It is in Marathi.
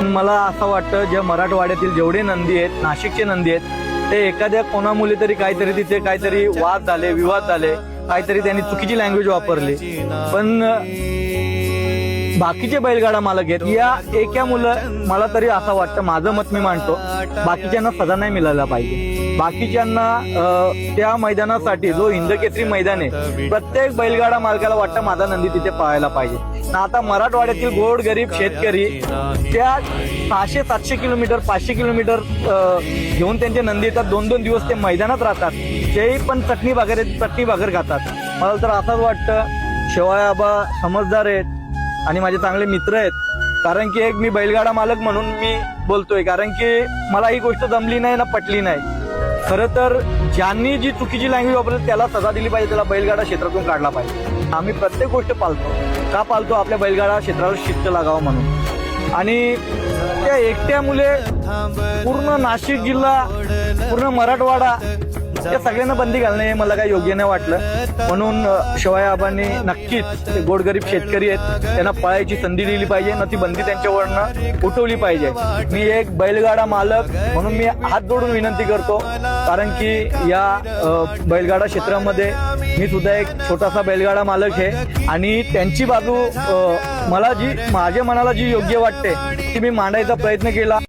मला असं वाटतं जे मराठवाड्यातील जेवढे नंदी आहेत, नाशिकचे नंदी आहेत, ते एखाद्या कोणामुळे तरी काहीतरी तिथे काहीतरी वाद झाले, विवाद झाले, काहीतरी त्यांनी चुकीची लँग्वेज वापरली. पण बाकीचे बैलगाडा मालक आहेत या एका मुलं, मला तरी असं वाटतं, माझं मत मी मांडतो, बाकीच्यांना सजा नाही मिळायला पाहिजे. बाकीच्यांना त्या मैदानासाठी जो हिंदकेसरी मैदान आहे, प्रत्येक बैलगाडा मालकाला वाटतं माझा नंदी तिथे पळायला पाहिजे. आता मराठवाड्यातील गोड गरीब शेतकरी त्या 600-700 किलोमीटर 500 किलोमीटर घेऊन त्यांचे नंदी येतात, 2-2 दिवस ते मैदानात राहतात, तेही पण चटणी भाकर खातात. मला तर असंच वाटतं शिवाय आबा समजदार आहेत आणि माझे चांगले मित्र आहेत. कारण की एक मी बैलगाडा मालक म्हणून मी बोलतोय, कारण की मला ही गोष्ट जमली नाही ना पटली नाही. खरं तर ज्यांनी जी चुकीची लँग्वेज वापरली त्याला सजा दिली पाहिजे, त्याला बैलगाडा क्षेत्रातून काढला पाहिजे. आम्ही प्रत्येक गोष्ट पाळतो. का पाळतो? आपल्या बैलगाडा क्षेत्रावर शिस्त लागावं म्हणून. आणि त्या एकट्या मुले पूर्ण नाशिक जिल्हा, पूर्ण मराठवाडा या सगळ्यांना बंदी घालणे हे मला काही योग्य नाही वाटलं. म्हणून शिवाय आबांनी नक्कीच गोरगरीब शेतकरी आहेत त्यांना पळायची संधी दिली पाहिजे ना, ती बंदी त्यांच्यावरनं उठवली पाहिजे. मी एक बैलगाडा मालक म्हणून मी हात जोडून विनंती करतो, कारण की या बैलगाडा क्षेत्रामध्ये मी सुद्धा एक छोटासा बैलगाडा मालक आहे आणि त्यांची बाजू मला माझ्या मनाला जी योग्य वाटते ती मी मांडायचा प्रयत्न केला.